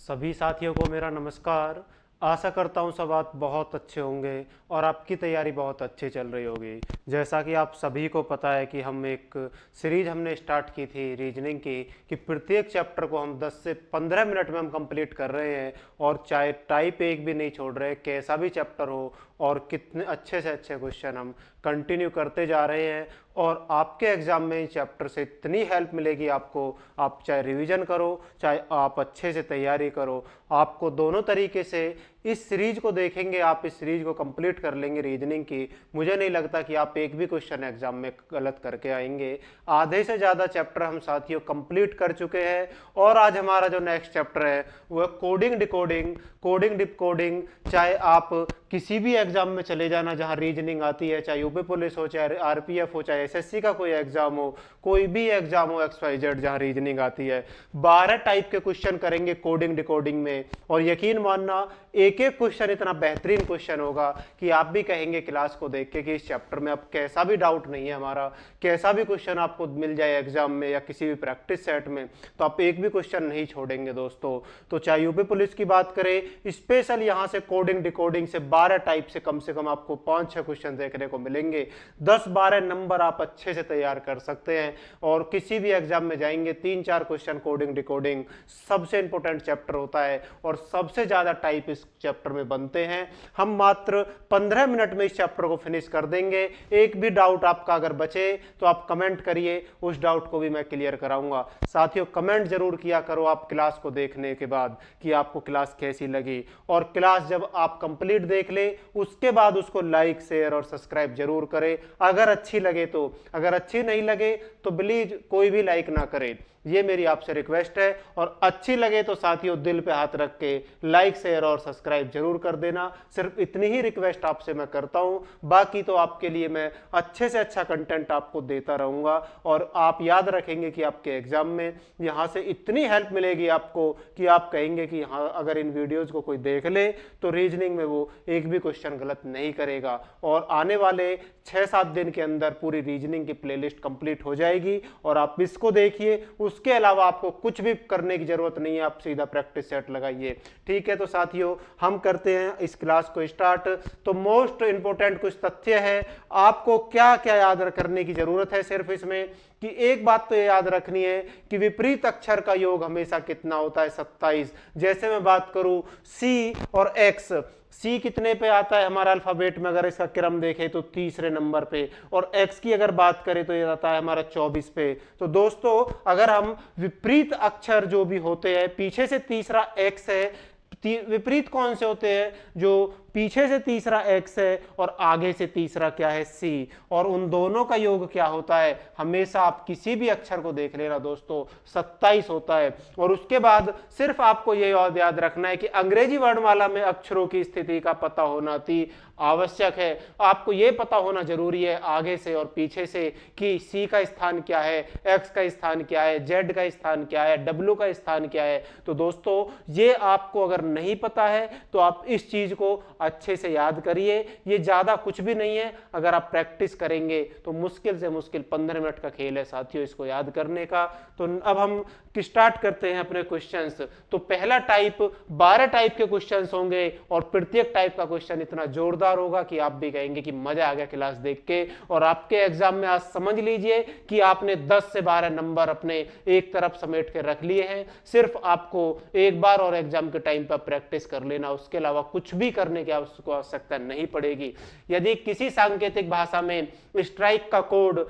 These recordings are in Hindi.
सभी साथियों को मेरा नमस्कार। आशा करता हूँ सब आप बहुत अच्छे होंगे और आपकी तैयारी बहुत अच्छी चल रही होगी। जैसा कि आप सभी को पता है कि हम एक सीरीज हमने स्टार्ट की थी रीजनिंग की, कि प्रत्येक चैप्टर को हम 10 से 15 मिनट में हम कंप्लीट कर रहे हैं और चाहे टाइप एक भी नहीं छोड़ रहे, कैसा भी चैप्टर हो और कितने अच्छे से अच्छे क्वेश्चन हम कंटिन्यू करते जा रहे हैं। और आपके एग्जाम में इस चैप्टर से इतनी हेल्प मिलेगी आपको, आप चाहे रिवीजन करो चाहे आप अच्छे से तैयारी करो, आपको दोनों तरीके से इस सीरीज को देखेंगे, आप इस सीरीज को कंप्लीट कर लेंगे रीजनिंग की। मुझे नहीं लगता कि आप एक भी क्वेश्चन एग्जाम में गलत करके आएंगे। आधे से ज़्यादा चैप्टर हम साथियों कंप्लीट कर चुके हैं और आज हमारा जो नेक्स्ट चैप्टर है वो है कोडिंग डिकोडिंग। कोडिंग डिकोडिंग चाहे आप किसी भी एग्जाम में चले जाना जहां रीजनिंग आती है, चाहे यूपी पुलिस हो, चाहे आरपीएफ हो, चाहे एसएससी का कोई एग्जाम हो, कोई भी एग्जाम हो XYZ जहां रीजनिंग आती है, 12 टाइप के क्वेश्चन करेंगे कोडिंग डिकोडिंग में। और यकीन मानना एक एक क्वेश्चन इतना बेहतरीन क्वेश्चन होगा कि आप भी कहेंगे क्लास को देख के कि इस चैप्टर में अब कैसा भी डाउट नहीं है हमारा, कैसा भी क्वेश्चन आपको मिल जाए एग्जाम में या किसी भी प्रैक्टिस सेट में तो आप एक भी क्वेश्चन नहीं छोड़ेंगे दोस्तों। तो चाहे यूपी पुलिस की बात करें, स्पेशल यहां से कोडिंग डिकोडिंग से 12 टाइप से कम आपको 5-6 क्वेश्चन देखने को मिलेंगे। 10-12 नंबर आप अच्छे से तैयार कर सकते हैं और किसी भी एग्जाम में जाएंगे 3-4 क्वेश्चन कोडिंग डिकोडिंग सबसे इंपॉर्टेंट चैप्टर होता है और सबसे ज्यादा टाइप इस चैप्टर में बनते हैं। हम मात्र 15 मिनट में इस चैप्टर को फिनिश कर देंगे। एक भी डाउट आपका अगर बचे तो आप कमेंट करिए, उस डाउट को भी मैं क्लियर कराऊंगा। साथियों कमेंट जरूर किया करो आप क्लास को देखने के बाद कि आपको क्लास कैसी लगी, और क्लास जब आप कंप्लीट देख ले उसके बाद उसको लाइक शेयर और सब्सक्राइब जरूर करें अगर अच्छी लगे तो। अगर अच्छी नहीं लगे तो प्लीज कोई भी लाइक ना करे, ये मेरी आपसे रिक्वेस्ट है। और अच्छी लगे तो साथियों दिल पे हाथ रख के लाइक शेयर और सब्सक्राइब जरूर कर देना। सिर्फ इतनी ही रिक्वेस्ट आपसे मैं करता हूं, बाकी तो आपके लिए मैं अच्छे से अच्छा कंटेंट आपको देता रहूंगा। और आप याद रखेंगे कि आपके एग्जाम में यहां से इतनी हेल्प मिलेगी आपको कि आप कहेंगे कि हाँ अगर इन वीडियोज को कोई देख ले तो रीजनिंग में वो एक भी क्वेश्चन गलत नहीं करेगा। और आने वाले 6-7 दिन के अंदर पूरी रीजनिंग की प्लेलिस्ट कंप्लीट हो जाएगी और आप इसको देखिए, उसके अलावा आपको कुछ भी करने की जरूरत नहीं है, आप सीधा प्रैक्टिस सेट लगाइए। ठीक है, तो साथियों हम करते हैं इस क्लास को स्टार्ट। तो मोस्ट इंपोर्टेंट कुछ तथ्य है, आपको क्या क्या याद करने की जरूरत है सिर्फ इसमें कि एक बात तो ये याद रखनी है कि विपरीत अक्षर का योग हमेशा कितना होता है, 27। जैसे मैं बात करूं सी और एक्स, सी कितने पे आता है हमारा अल्फाबेट में, अगर इसका क्रम देखें तो तीसरे नंबर पे, और एक्स की अगर बात करें तो ये आता है हमारा 24 पे। तो दोस्तों अगर हम विपरीत अक्षर जो भी होते हैं, पीछे से तीसरा एक्स है, विपरीत कौन से होते हैं, जो पीछे से तीसरा एक्स है और आगे से तीसरा क्या है सी, और उन दोनों का योग क्या होता है, हमेशा आप किसी भी अक्षर को देख लेना दोस्तों 27 होता है। और उसके बाद सिर्फ आपको ये याद रखना है कि अंग्रेजी वर्णमाला में अक्षरों की स्थिति का पता होना अति आवश्यक है। आपको ये पता होना जरूरी है आगे से और पीछे से कि सी का स्थान क्या है, एक्स का स्थान क्या है, जेड का स्थान क्या है, डब्ल्यू का स्थान क्या है। तो दोस्तों ये आपको अगर नहीं पता है तो आप इस चीज को अच्छे से याद करिए, ये ज्यादा कुछ भी नहीं है। अगर आप प्रैक्टिस करेंगे तो मुश्किल से मुश्किल 15 मिनट का खेल है साथियों इसको याद करने का। तो अब हम स्टार्ट करते हैं अपने क्वेश्चंस। तो पहला टाइप 12 टाइप के क्वेश्चंस होंगे और प्रत्येक टाइप का क्वेश्चन इतना जोरदार होगा कि आप भी कहेंगे कि मजा आ गया क्लास देख के। और आपके एग्जाम में आज समझ लीजिए कि आपने 10 से 12 नंबर अपने एक तरफ समेट के रख लिए हैं। सिर्फ आपको एक बार और एग्जाम के टाइम पर प्रैक्टिस कर लेना, उसके अलावा कुछ भी करने की आपको आवश्यकता नहीं पड़ेगी। यदि किसी सांकेतिक भाषा में स्ट्राइक का कोड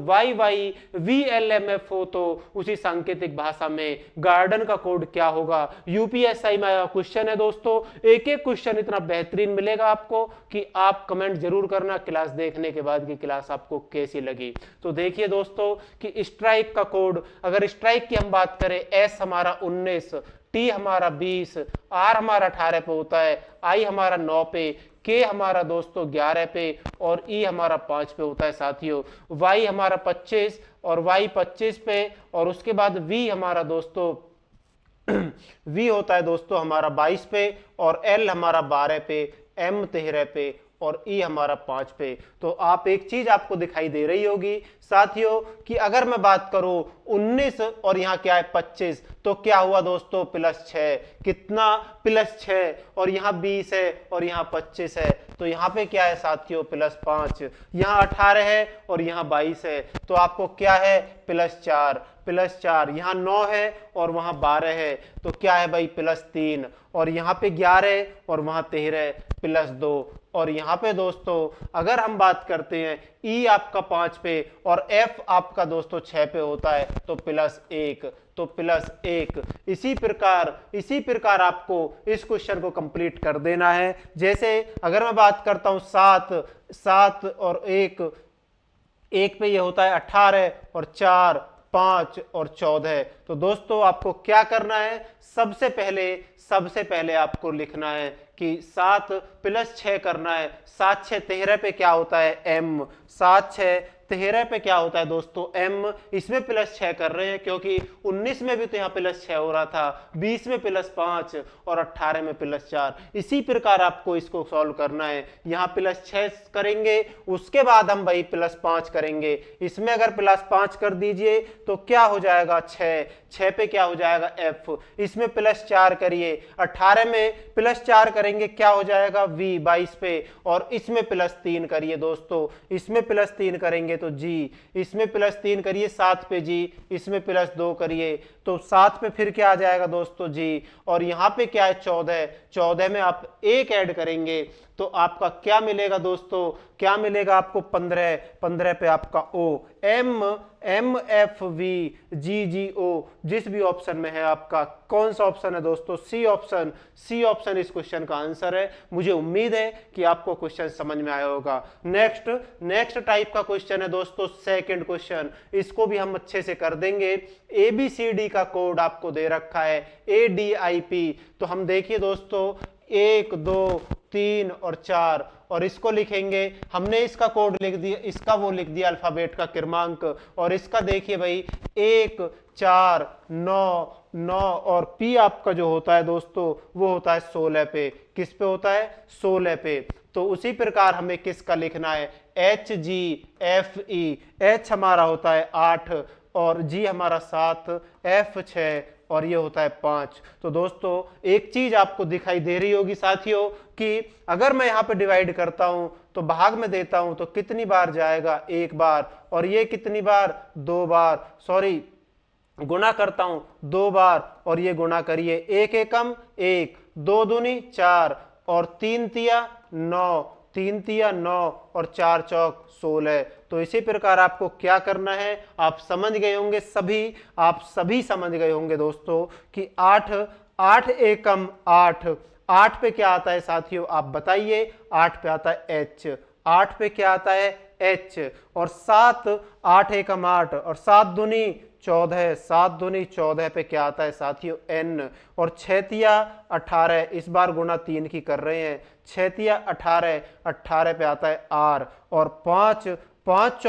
YYVLMF हो तो उसी सांकेतिक भाषा में गार्डन का कोड क्या होगा। यूपीएसआई में क्वेश्चन है दोस्तों, एक एक क्वेश्चन इतना बेहतरीन मिलेगा आपको कि आप कमेंट जरूर करना क्लास देखने के बाद कि क्लास आपको कैसी लगी। तो देखिए दोस्तों कि स्ट्राइक का कोड, अगर स्ट्राइक की हम बात करें, एस हमारा 19, टी हमारा 20, आर हमारा 18 पे होता है, आई हमारा 9 पे, के हमारा दोस्तों 11 पे और ई हमारा 5 पे होता है साथियों। वाई हमारा 25 और वाई 25 पे, और उसके बाद वी हमारा दोस्तों वी होता है दोस्तों हमारा 22 पे, और एल हमारा 12 पे, एम 13 पे और ई हमारा 5 पे। तो आप एक चीज आपको दिखाई दे रही होगी साथियों कि अगर मैं बात करूं 19 और यहाँ क्या है 25, तो क्या हुआ दोस्तों +6, कितना +6, और यहाँ 20 है और यहाँ 25 है, तो यहाँ पे क्या है साथियों +5, यहाँ 18 है और यहाँ 22 है, तो आपको क्या है +4, यहाँ 9 है और वहाँ 12 है, तो क्या है भाई +3, और यहाँ पे 11 और वहाँ 13 +2, और यहाँ पे दोस्तों अगर हम बात करते हैं ई आपका 5 पे और एफ आपका दोस्तों 6 पे होता है तो +1, तो +1। इसी प्रकार आपको इस क्वेश्चन को कंप्लीट कर देना है। जैसे अगर मैं बात करता हूं 7 और 1 पे ये होता है 18 और 4 5 और 14, तो दोस्तों आपको क्या करना है, सबसे पहले आपको लिखना है कि 7 + 6 करना है। 7 6 13 पे क्या होता है m, 7 6 13 पे क्या होता है दोस्तों m, इसमें +6 कर रहे हैं क्योंकि 19 में भी तो यहाँ +6 हो रहा था, 20 में +5 और 18 में +4। इसी प्रकार आपको इसको सॉल्व करना है, यहाँ +6 करेंगे उसके बाद हम भाई +5 करेंगे। इसमें अगर +5 कर दीजिए तो क्या हो जाएगा 6 पे क्या हो जाएगा f, इसमें +4 करिए, 18 में +4 करेंगे क्या हो जाएगा v 22 पे, और इसमें +3 करिए दोस्तों, इसमें +3 करेंगे तो g, इसमें +3 करिए 7 पे g, इसमें +2 करिए तो 7 पे फिर क्या आ जाएगा दोस्तों g, और यहाँ पे क्या है 14 में आप 1 ऐड करेंगे तो आपका क्या मिलेगा दोस्तों, क्या मिलेगा आपको 15 पे आपका o, m f v g g o, जिस भी ऑप्शन में है आपका कौन सा ऑप्शन है दोस्तों, सी ऑप्शन इस क्वेश्चन का आंसर है। मुझे उम्मीद है कि आपको क्वेश्चन समझ में आया होगा। नेक्स्ट टाइप का क्वेश्चन है दोस्तों सेकंड क्वेश्चन, इसको भी हम अच्छे से कर देंगे। ABCD का कोड आपको दे रखा है ADIP, तो हम देखिए दोस्तों 1 2 3 और 4, और इसको लिखेंगे, हमने इसका कोड लिख दिया, इसका वो लिख दिया अल्फाबेट का क्रमांक, और इसका देखिए भाई 1 4 9 9, और P आपका जो होता है दोस्तों वो होता है 16 पे, किस पे होता है 16 पे। तो उसी प्रकार हमें किसका लिखना है HGFE, H हमारा होता है 8 और G हमारा 7, F 6 और ये होता है 5। तो दोस्तों एक चीज आपको दिखाई दे रही होगी साथियों कि अगर मैं यहाँ पे डिवाइड करता हूं तो भाग में देता हूं तो कितनी बार जाएगा 1 बार, और ये कितनी बार 2 बार, सॉरी गुणा करता हूं 2 बार, और ये गुणा करिए 1 एकम 1, 2 दूनी 4 और 3 तिया 9, 3 तिया 9 और 4 चौक 16। तो इसी प्रकार आपको क्या करना है, आप समझ गए होंगे आप सभी समझ गए होंगे दोस्तों कि 8 एकम 8 पे क्या आता है साथियों आप बताइए, 8 पे आता है H, 8 पे क्या आता है H, और 8 एकम 8 और 7 दूनी 14, 7 दूनी 14 पे क्या आता है साथियों N, और 6 तिया 18, इस बार गुणा 3 की कर रहे हैं, 6 तिया 18 पे आता है R, और 5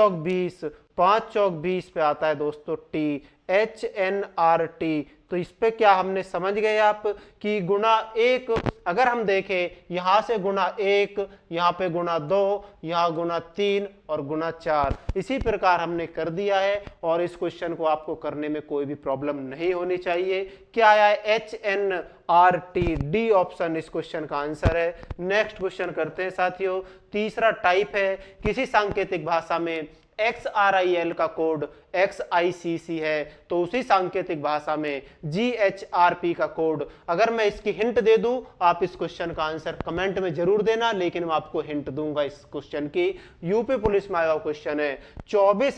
चौक 20 पे आता है दोस्तों T, HNRT। तो इस पे क्या हमने समझ गए आप कि गुणा 1, अगर हम देखें यहां से गुणा 1, यहां पे गुणा 2, यहां गुणा 3 और गुणा 4, इसी प्रकार हमने कर दिया है, और इस क्वेश्चन को आपको करने में कोई भी प्रॉब्लम नहीं होनी चाहिए। क्या आया है HNRT, डी ऑप्शन इस क्वेश्चन का आंसर है। नेक्स्ट क्वेश्चन करते हैं साथियों। तीसरा टाइप है किसी सांकेतिक भाषा में XRIL का कोड XICC है, तो उसी सांकेतिक भाषा में GHRP का कोड, अगर मैं इसकी हिंट दे दूं आप इस क्वेश्चन का आंसर कमेंट में जरूर देना, लेकिन मैं आपको हिंट दूंगा इस क्वेश्चन की। यूपी पुलिस में आया हुआ क्वेश्चन है 24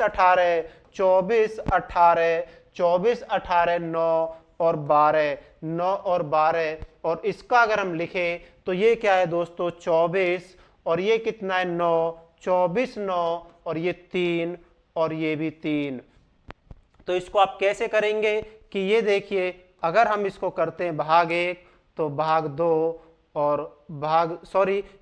18 9 और 12, और इसका अगर हम लिखें तो ये क्या है दोस्तों 24, और ये कितना है 9, 24 9 और ये 3 और ये भी 3। तो इसको आप कैसे करेंगे कि ये देखिए, अगर हम इसको करते हैं भाग 1 तो भाग 2 और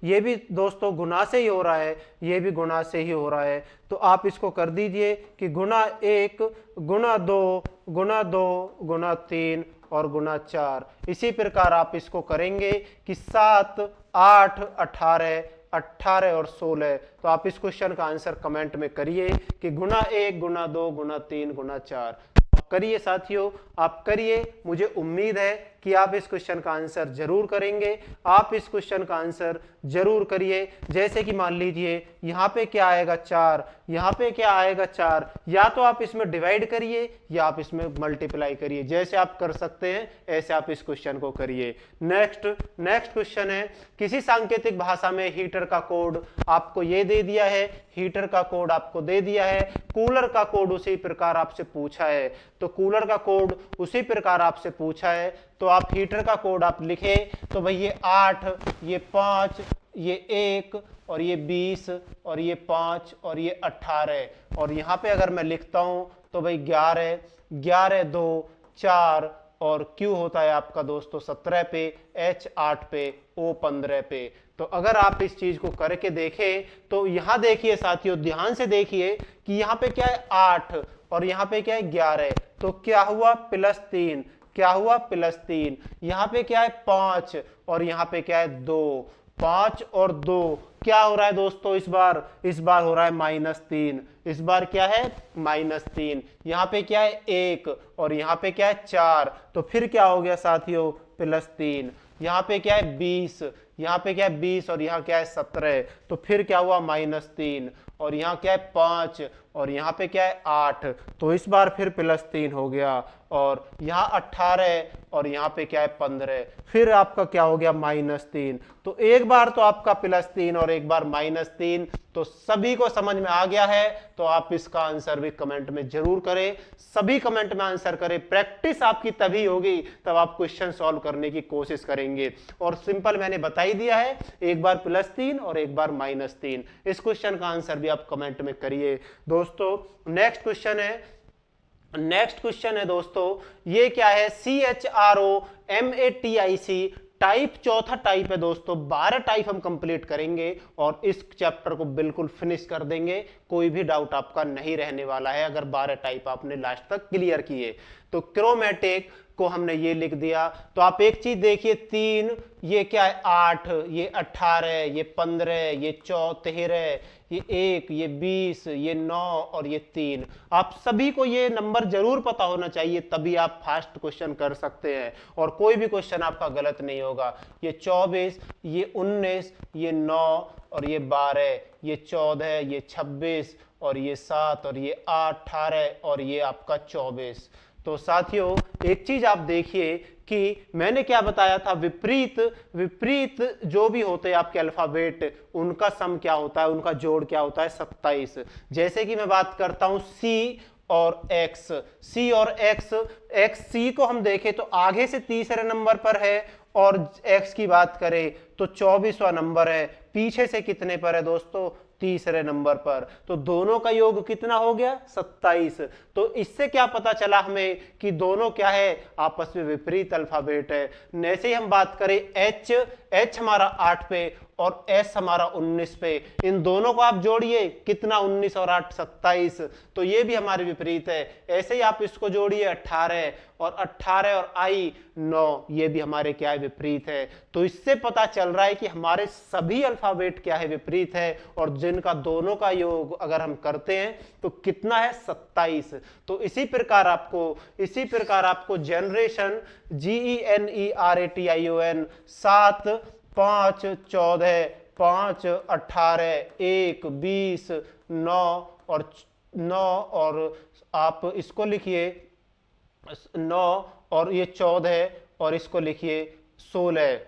ये भी दोस्तों गुना से ही हो रहा है, ये भी गुना से ही हो रहा है, तो आप इसको कर दीजिए कि गुना 1 गुना 2 गुना 2 गुना 3 और गुना 4। इसी प्रकार आप इसको करेंगे कि 7 8 18 18 और 16। तो आप इस क्वेश्चन का आंसर कमेंट में करिए कि गुना 1 गुना 2 गुना 3 गुना 4। करिए साथियों, आप करिए। मुझे उम्मीद है कि आप इस क्वेश्चन का आंसर जरूर करेंगे। आप इस क्वेश्चन का आंसर जरूर करिए। जैसे कि मान लीजिए यहाँ पे क्या आएगा 4, यहाँ पे क्या आएगा 4, या तो आप इसमें डिवाइड करिए या आप इसमें मल्टीप्लाई करिए। जैसे आप कर सकते हैं ऐसे आप इस क्वेश्चन को करिए। नेक्स्ट क्वेश्चन है, किसी सांकेतिक भाषा में हीटर का कोड आपको ये दे दिया है, हीटर का कोड आपको दे दिया है, कूलर का कोड उसी प्रकार आपसे पूछा है। तो कूलर का कोड उसी प्रकार आपसे पूछा है, तो आप हीटर का कोड आप लिखे तो भाई ये 8, ये 5, ये 1 और ये 20 और ये 5 और ये 18। और यहाँ पे अगर मैं लिखता हूं तो भाई 11, 11 2 4 और Q होता है आपका दोस्तों 17 पे, H 8 पे, O 15 पे। तो अगर आप इस चीज को करके देखें तो यहां देखिए साथियों, ध्यान से देखिए कि यहाँ पे क्या है 8 और यहाँ पे क्या है 11। तो क्या हुआ +3, क्या हुआ +3। यहाँ पे क्या है 5 और यहाँ पे क्या है 2, 5 और 2 क्या हो रहा है दोस्तों, इस बार हो रहा है -3। इस बार क्या है -3। यहाँ पे क्या है 1 और यहाँ पे क्या है 4। तो फिर क्या हो गया साथियों +3। यहाँ पे क्या है 20, यहाँ पे क्या है 20 और यहाँ क्या है 17। तो फिर क्या हुआ -3 और यहाँ क्या है 5 और यहाँ पे क्या है 8। तो इस बार फिर +3 हो गया और यहाँ 18 और यहाँ पे क्या है 15। फिर आपका क्या हो गया -3। तो एक बार तो आपका +3 और एक बार -3। तो सभी को समझ में आ गया है। तो आप इसका आंसर भी कमेंट में जरूर करें, सभी कमेंट में आंसर करें। प्रैक्टिस आपकी तभी होगी तब आप क्वेश्चन सॉल्व करने की कोशिश करेंगे। और सिंपल मैंने बता ही दिया है, एक बार +3 और एक बार -3। इस क्वेश्चन का आंसर भी आप कमेंट में करिए दोस्तों। नेक्स्ट क्वेश्चन है दोस्तों, ये क्या है CHROMATIC टाइप, चौथा टाइप है दोस्तों। 12 टाइप हम कंप्लीट करेंगे और इस चैप्टर को बिल्कुल फिनिश कर देंगे। कोई भी डाउट आपका नहीं रहने वाला है अगर 12 टाइप आपने लास्ट तक क्लियर किए। तो क्रोमैटिक को हमने ये लिख दिया। तो आप एक चीज देखिए, 3, ये क्या है 8, ये 18, ये 15, ये 13, ये 1, ये 20, ये 9 और ये 3। आप सभी को ये नंबर जरूर पता होना चाहिए, तभी आप फास्ट क्वेश्चन कर सकते हैं और कोई भी क्वेश्चन आपका गलत नहीं होगा। ये 24, ये 19, ये 9 और ये 12, ये 14, ये 26 और ये 7 और ये 8, 18 और ये आपका 24। तो साथियों एक चीज आप देखिए कि मैंने क्या बताया था, विपरीत जो भी होते हैं आपके अल्फाबेट, उनका सम क्या होता है, उनका जोड़ क्या होता है 27। जैसे कि मैं बात करता हूं C और X, C और X C को हम देखें तो आगे से तीसरे नंबर पर है और X की बात करें तो 24वां नंबर है। पीछे से कितने पर है दोस्तों, तीसरे नंबर पर। तो दोनों का योग कितना हो गया 27। तो इससे क्या पता चला हमें कि दोनों क्या है, आपस में विपरीत अल्फाबेट है। ऐसे ही हम बात करें H हमारा 8 पे और S हमारा 19 पे, इन दोनों को आप जोड़िए कितना 19 और 8 27। तो ये भी हमारे विपरीत है। ऐसे ही आप इसको जोड़िए 18 और I 9, ये भी हमारे क्या है विपरीत है। तो इससे पता चल रहा है कि हमारे सभी अल्फाबेट क्या है विपरीत है और जिनका दोनों का योग अगर हम करते हैं तो कितना है 27। तो इसी प्रकार आपको जनरेशन GENERATION 7 5 14 5 18 1 20 9 और आप इसको लिखिए 9 और ये 14 और इसको लिखिए 16।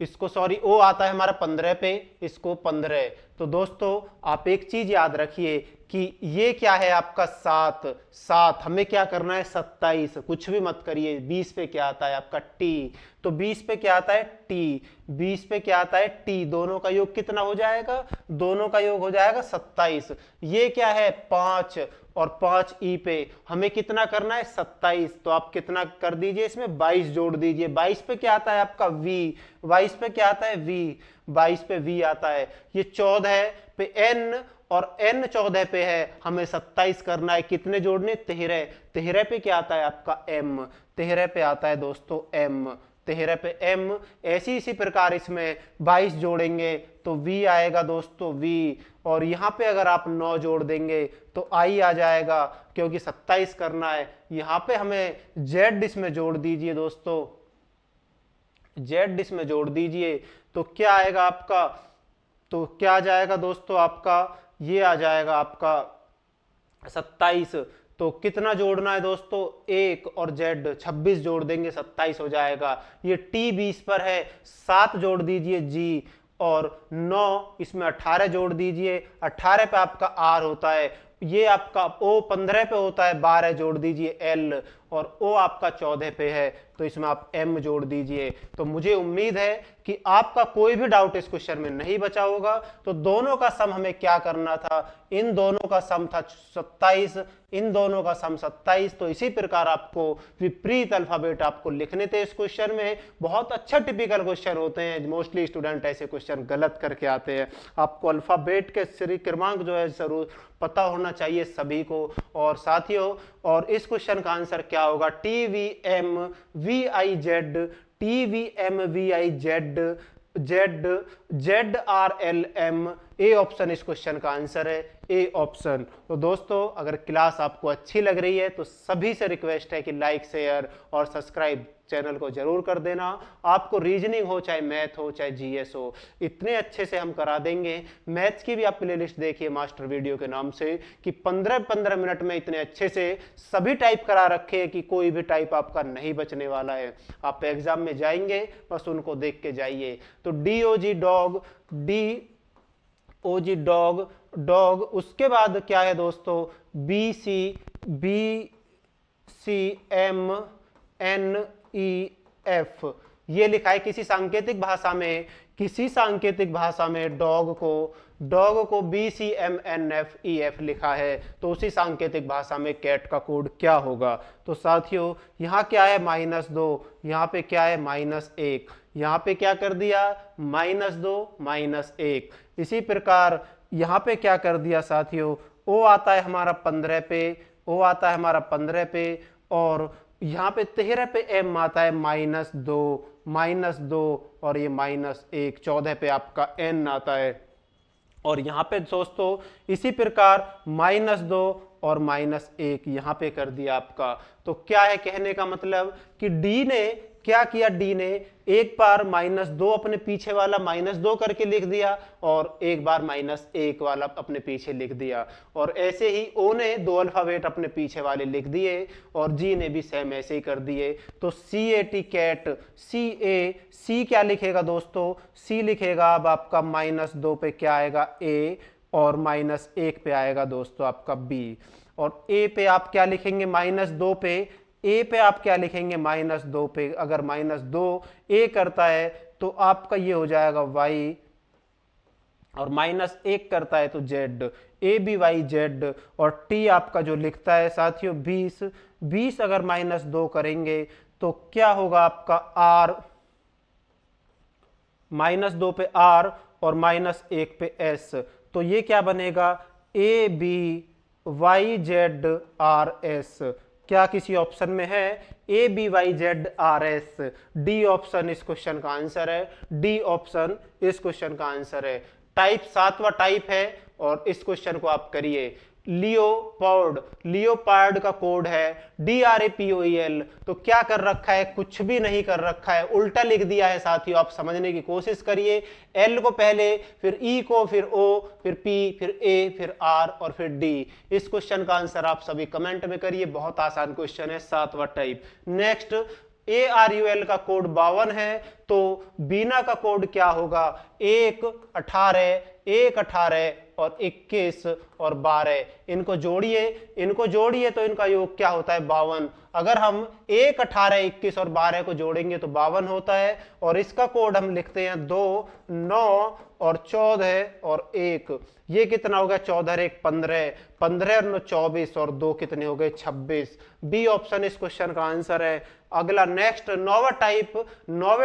इसको सॉरी O आता है हमारा 15 पे, इसको 15। तो दोस्तों आप एक चीज याद रखिए कि ये क्या है आपका 7, हमें क्या करना है 27। कुछ भी मत करिए। 20 पे क्या आता है आपका T, तो 20 पे क्या आता है T, 20 पे क्या आता है T। दोनों का योग कितना हो जाएगा, दोनों का योग हो जाएगा 27। ये क्या है 5 और 5 E पे हमें कितना करना है 27। तो आप कितना कर दीजिए, इसमें 22 जोड़ दीजिए। 22 पे क्या आता है आपका V, 22 पे क्या आता है V, 22 पे V आता है। ये 14 पे N और N 14 पे है, हमें 27 करना है। कितने जोड़ने 13 पे क्या आता है आपका M, 13 पे आता है दोस्तों M। 13 पे m, इसी प्रकार इसमें 22 जोड़ेंगे तो v आएगा दोस्तों v, और यहाँ पे अगर आप 9 जोड़ देंगे तो i आ जाएगा, क्योंकि 27 करना है। यहाँ पे हमें z इसमें जोड़ दीजिए दोस्तों, z इसमें जोड़ दीजिए तो क्या आएगा आपका, तो क्या आ जाएगा दोस्तों आपका, ये आ जाएगा आपका 27। तो कितना जोड़ना है दोस्तों, 1 और z 26 जोड़ देंगे 27 हो जाएगा। ये t 20 पर है, 7 जोड़ दीजिए g, और 9 इसमें 18 जोड़ दीजिए, 18 पे आपका r होता है, ये आपका o 15 पे होता है, 12 जोड़ दीजिए l, और o आपका 14 पे है तो इसमें आप m जोड़ दीजिए। तो मुझे उम्मीद है कि आपका कोई भी डाउट इस क्वेश्चन में नहीं बचा होगा। तो दोनों का सम हमें क्या करना था, इन दोनों का सम था 27, इन दोनों का सम 27। तो इसी प्रकार आपको विपरीत अल्फाबेट आपको लिखने थे इस क्वेश्चन में। बहुत अच्छा टिपिकल क्वेश्चन होते हैं, मोस्टली स्टूडेंट ऐसे क्वेश्चन गलत करके आते हैं। आपको अल्फाबेट के श्री क्रमांक जो है जरूर पता होना चाहिए सभी को। और साथियों, और इस क्वेश्चन का आंसर क्या होगा, TVMVIZ, TVMVIZ, ZRLM, A option इस क्वेश्चन का आंसर है, ए ऑप्शन। तो दोस्तों, अगर क्लास आपको अच्छी लग रही है तो सभी से रिक्वेस्ट है कि लाइक, शेयर और सब्सक्राइब चैनल को जरूर कर देना। आपको रीजनिंग हो, चाहे मैथ हो, चाहे जीएस हो, इतने अच्छे से हम करा देंगे। मैथ्स की भी आप प्लेलिस्ट देखिए मास्टर वीडियो के नाम से, कि 15-15 मिनट में इतने अच्छे से सभी टाइप करा रखे हैं कि कोई भी टाइप आपका नहीं बचने वाला है। आप एग्जाम में जाएंगे बस उनको देख के जाइए। तो DOG dog, DOG dog, dog, उसके बाद क्या है दोस्तों, BCBCMNEF, ये लिखा है किसी सांकेतिक भाषा में, किसी सांकेतिक भाषा में डॉग को BCMNFEF लिखा है, तो उसी सांकेतिक भाषा में कैट का कोड क्या होगा। तो साथियों, यहाँ क्या है -2, यहाँ पे क्या है -1, यहाँ पे क्या कर दिया -2 -1। इसी प्रकार यहाँ पे क्या कर दिया साथियों, ओ आता है हमारा 15 पे, ओ आता है हमारा 15 पे, और यहाँ पे 13 पे m आता है -2 और ये -1, 14 पे आपका n आता है। और यहाँ पे दोस्तों इसी प्रकार -2 और -1 यहाँ पे कर दिया आपका। तो क्या है कहने का मतलब कि D ने क्या किया, D ने एक बार -2 अपने पीछे वाला -2 करके लिख दिया, और एक बार -1 वाला अपने पीछे लिख दिया, और ऐसे ही O ने 2 अल्फाबेट अपने पीछे वाले लिख दिए, और G ने भी सेम ऐसे ही कर दिए। तो CAT कैट, C क्या लिखेगा दोस्तों, C लिखेगा अब आपका -2 पे क्या आएगा A, और -1 पे आएगा दोस्तों आपका B, और A पे आप क्या लिखेंगे -2 पे, ए पे आप क्या लिखेंगे -2 पे, अगर -2 ए करता है तो आपका ये हो जाएगा y, और -1 करता है तो z, ABYZ, और t आपका जो लिखता है साथियों 20 अगर -2 करेंगे तो क्या होगा आपका r, -2 पे r और -1 पे s, तो ये क्या बनेगा ABYZRS। क्या किसी ऑप्शन में है, ABYZRS, डी ऑप्शन इस क्वेश्चन का आंसर है, डी ऑप्शन इस क्वेश्चन का आंसर है। टाइप 7वां टाइप है, और इस क्वेश्चन को आप करिए। लियोपार्ड का कोड है DRAPOEL। तो क्या कर रखा है, कुछ भी नहीं कर रखा है, उल्टा लिख दिया है साथियों। आप समझने की कोशिश करिए, L को पहले, फिर E को, फिर O, फिर P, फिर A, फिर R और फिर D। इस क्वेश्चन का आंसर आप सभी कमेंट में करिए, बहुत आसान क्वेश्चन है, 7वां टाइप। नेक्स्ट, ARUL का कोड 52 है, तो बीना का कोड क्या होगा, 1 18 और 21 और 12। इनको जोड़िए तो इनका योग क्या होता है 52। अगर हम 1 18 21 और 12 को जोड़ेंगे तो 52 होता है, और इसका कोड हम लिखते हैं 2 9 और 14 और 1। ये कितना हो गया, 14 1 15 15 और 9 24 और 2 कितने हो गए 26। बी ऑप्शन इस क्वेश्चन का आंसर है। अगला नेक्स्ट 9वां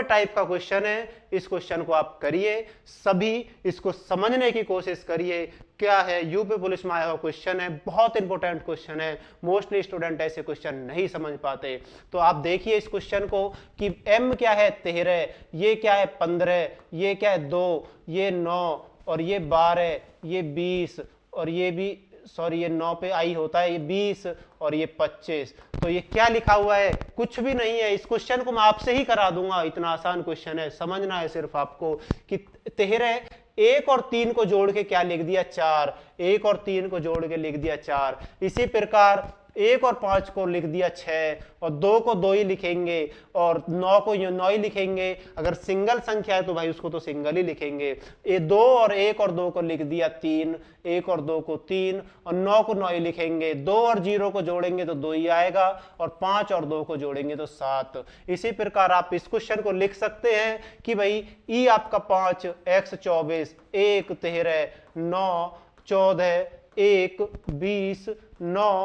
टाइप का क्वेश्चन है। इस क्वेश्चन को आप करिए, सभी इसको समझने की कोशिश करिए। क्या है, यूपी पुलिस में आया हुआ क्वेश्चन है, बहुत इंपॉर्टेंट क्वेश्चन है, मोस्टली स्टूडेंट ऐसे क्वेश्चन नहीं समझ पाते। तो आप देखिए इस क्वेश्चन को कि m क्या है 13, ये क्या है 15, ये क्या है 2, ये 9 और ये 12, ये 20 और ये भी सॉरी ये 9 पे आई होता है, ये 20 और ये 25। तो ये क्या लिखा हुआ है, कुछ भी नहीं है। इस क्वेश्चन को मैं आपसे ही करा दूंगा, इतना आसान क्वेश्चन है, समझना है सिर्फ आपको कि 13 1 और 3 को जोड़ के क्या लिख दिया 4, 1 और 3 को जोड़ के लिख दिया 4। इसी प्रकार 1 और 5 को लिख दिया 6 और 2 को 2 ही लिखेंगे और 9 को 9 ही लिखेंगे। अगर सिंगल संख्या है तो भाई उसको तो सिंगल ही लिखेंगे। ये 2 और 1 और 2 को लिख दिया 3, 1 और 2 को 3 और 9 को 9 ही लिखेंगे। 2 और 0 को जोड़ेंगे तो 2 ही आएगा और 5 और 2 को जोड़ेंगे तो 7। इसी प्रकार आप इस क्वेश्चन को लिख सकते हैं कि भाई ई आपका 5, x 24, 1 13, 9 14, 1 20, 9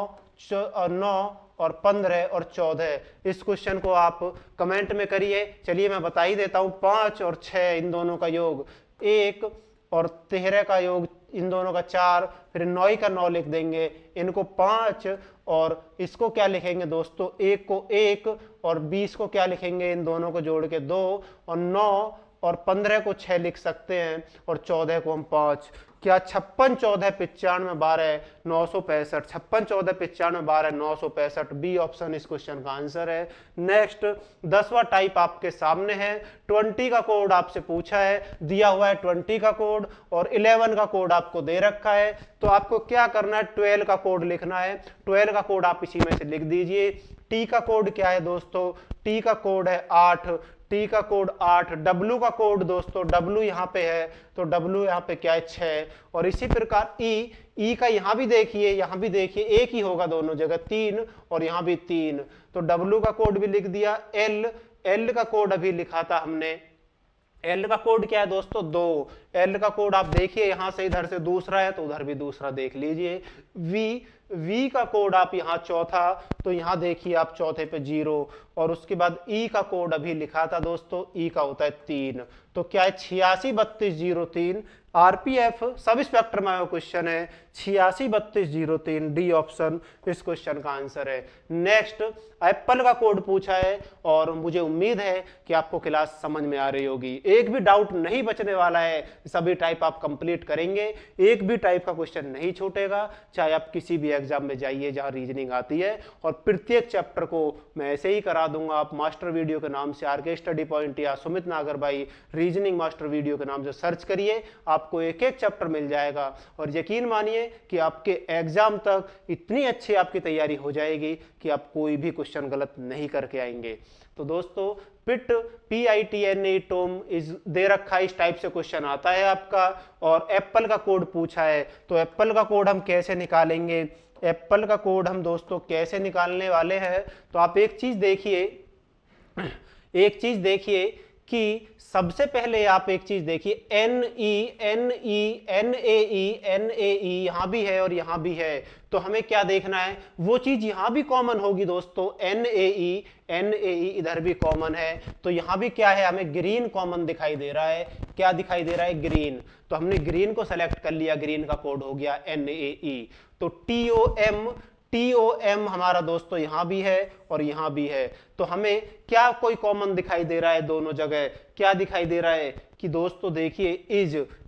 और 15 और 14। इस क्वेश्चन को आप कमेंट में करिए। चलिए मैं बता ही देता हूं, 5 और 6 इन दोनों का योग 1 और 13 का योग इन दोनों का 4, फिर 9 का 9 लिख देंगे, इनको 5 और इसको क्या लिखेंगे दोस्तों 1 को 1 और 20 को क्या लिखेंगे इन दोनों को जोड़ के 2 और 9 और 15 को 6 लिख सकते हैं और 14 को हम 5। क्या 56 14 95 12 965, 56 14 95 12 965 बी ऑप्शन इस क्वेश्चन का आंसर है। नेक्स्ट 10वां टाइप आपके सामने है। 20 का कोड आपसे पूछा है, दिया हुआ है 20 का कोड और 11 का कोड आपको दे रखा है। तो आपको क्या करना है, 12 का कोड लिखना है। 12 का कोड आप इसी में से लिख दीजिए। टी का कोड क्या है दोस्तों, टी का कोड है 8, टी का कोड 8। डब्ल्यू का कोड दोस्तों, डब्ल्यू यहाँ पे है तो डब्ल्यू यहाँ पे क्या है 6। और इसी प्रकार ई का यहाँ भी देखिए, यहाँ भी देखिए एक ही होगा दोनों जगह 3 और यहाँ भी 3। तो डब्ल्यू का कोड भी लिख दिया। एल का कोड अभी लिखा था हमने, एल का कोड क्या है दोस्तों 2। एल का कोड आप देखिए यहां से इधर से दूसरा है तो उधर भी दूसरा देख लीजिए। वी का कोड आप यहाँ चौथा, तो यहाँ देखिए आप चौथे पे 0 और उसके बाद ई का कोड अभी लिखा था दोस्तों, ई का होता है 3। तो क्या है 86 32 03। आरपीएफ सब इंस्पेक्टर में क्वेश्चन है 86 32 03, डी ऑप्शन इस क्वेश्चन का आंसर है। नेक्स्ट एप्पल का कोड पूछा है और मुझे उम्मीद है कि आपको क्लास समझ में आ रही होगी, एक भी डाउट नहीं बचने वाला है, सभी टाइप आप कंप्लीट करेंगे, एक भी टाइप का क्वेश्चन नहीं छूटेगा, चाहे आप किसी भी एग्जाम में जाइए जहां रीजनिंग आती है। और प्रत्येक चैप्टर को मैं ऐसे ही करा दूंगा। आप मास्टर वीडियो के नाम से आरके स्टडी पॉइंट या सुमित नागर भाई रीजनिंग मास्टर वीडियो के नाम से सर्च करिए, आपको एक एक चैप्टर मिल जाएगा। और यकीन मानिए कि आपके एग्जाम तक इतनी अच्छी आपकी तैयारी हो जाएगी कि आप कोई भी क्वेश्चन गलत नहीं करके आएंगे। तो दोस्तों पिट PITNE टोम इज दे रखा है, इस टाइप से क्वेश्चन आता है आपका। और एप्पल का कोड पूछा है, तो एप्पल का कोड हम कैसे निकालेंगे, एप्पल का कोड हम दोस्तों कैसे निकालने वाले हैं। तो आप एक चीज देखिए कि सबसे पहले आप एक चीज देखिए, NAE यहां भी है और यहां भी है, तो हमें क्या देखना है, वो चीज यहां भी कॉमन होगी दोस्तों। NAE इधर भी कॉमन है, तो यहां भी क्या है, हमें ग्रीन कॉमन दिखाई दे रहा है। क्या दिखाई दे रहा है, ग्रीन। तो हमने ग्रीन को सेलेक्ट कर लिया, ग्रीन का कोड हो गया NAE। तो TOM हमारा दोस्तों यहां भी है और यहां भी है, तो हमें क्या कोई कॉमन दिखाई दे रहा है दोनों जगह, क्या दिखाई दे रहा है कि दोस्तों देखिए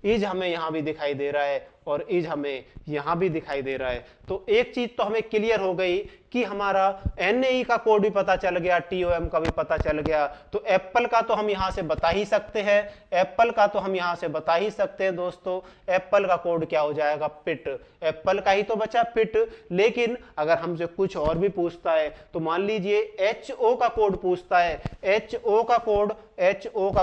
इज हमें यहां भी दिखाई दे रहा है और इज हमें यहां भी दिखाई दे रहा है। तो एक चीज तो हमें क्लियर हो गई कि हमारा NAE का कोड भी पता चल गया, TOM का भी पता चल गया। तो एप्पल का तो हम यहां से बता ही सकते हैं, एप्पल का तो हम यहां से बता ही सकते हैं दोस्तों। एप्पल का कोड क्या हो जाएगा, पिट। एप्पल का ही तो बचा पिट। लेकिन अगर हमसे कुछ और भी पूछता है, तो मान लीजिए HO का कोड पूछता है, HO का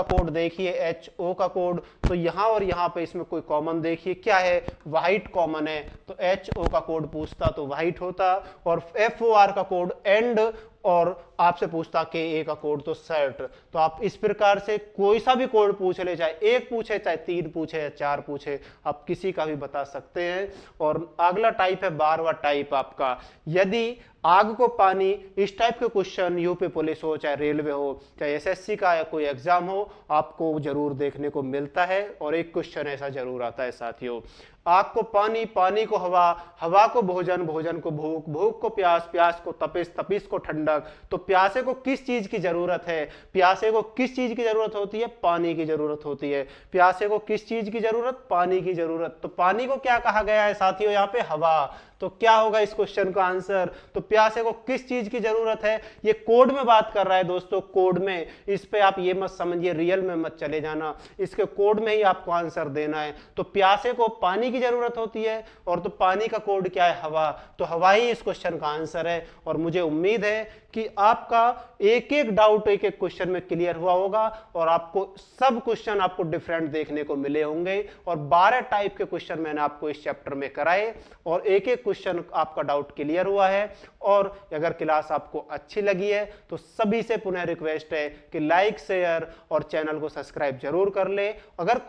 कोड देखिए, HO का कोड तो यहां और यहां पे इसमें कोई कॉमन देखिए क्या है, व्हाइट कॉमन है, तो HO का कोड पूछता तो व्हाइट होता। और FOR का कोड एंड और आपसे पूछता के ए का कोड तो सेट। तो आप इस प्रकार से कोई सा भी कोड पूछ ले, चाहे एक पूछे, चाहे तीन पूछे या चार पूछे, आप किसी का भी बता सकते हैं। और अगला टाइप है 12वां टाइप आपका, यदि आग को पानी, इस टाइप के क्वेश्चन यूपी पुलिस हो, चाहे रेलवे हो, चाहे एसएससी का या कोई एग्जाम हो, आपको जरूर देखने को मिलता है। और एक क्वेश्चन ऐसा जरूर आता है साथियों, आग को पानी, पानी को हवा, हवा को भोजन, भोजन को भूख, भूख को प्यास, प्यास को तपिश, तपिश को ठंडक। तो प्यासे को किस चीज की जरूरत है? प्यासे को किस चीज की जरूरत होती है? पानी की जरूरत होती है। प्यासे को किस चीज की जरूरत? पानी की जरूरत। तो पानी को क्या कहा गया है साथियों यहाँ पे? हवा। तो क्या होगा इस क्वेश्चन का आंसर? तो प्यासे को किस चीज की जरूरत है? ये कोड में बात कर रहा है दोस्तों, कोड में। इस पे आप ये मत समझिए, रियल में मत चले जाना, इसके कोड में ही आपको आंसर देना है। तो प्यासे को पानी की जरूरत होती है, और तो पानी का कोड क्या है? हवा। तो हवा ही इस क्वेश्चन का आंसर है। और मुझे उम्मीद है कि आपका एक एक डाउट एक एक क्वेश्चन में क्लियर हुआ होगा, और आपको सब क्वेश्चन आपको डिफरेंट देखने को मिले होंगे। और 12 टाइप के क्वेश्चन मैंने आपको इस चैप्टर में कराए, और एक एक क्वेश्चन आपका डाउट क्लियर हुआ है। और अगर क्लास आपको अच्छी लगी है तो सभी से पुनः रिक्वेस्ट है कि लाइक, शेयर और चैनल को सब्सक्राइब जरूर कर ले। अगर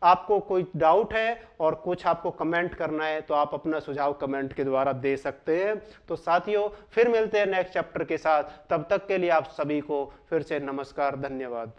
आपको कोई डाउट है और कुछ आपको कमेंट करना है तो आप अपना सुझाव कमेंट के द्वारा दे सकते हैं। तो साथियों, फिर मिलते हैं नेक्स्ट चैप्टर के साथ। तब तक के लिए आप सभी को फिर से नमस्कार, धन्यवाद।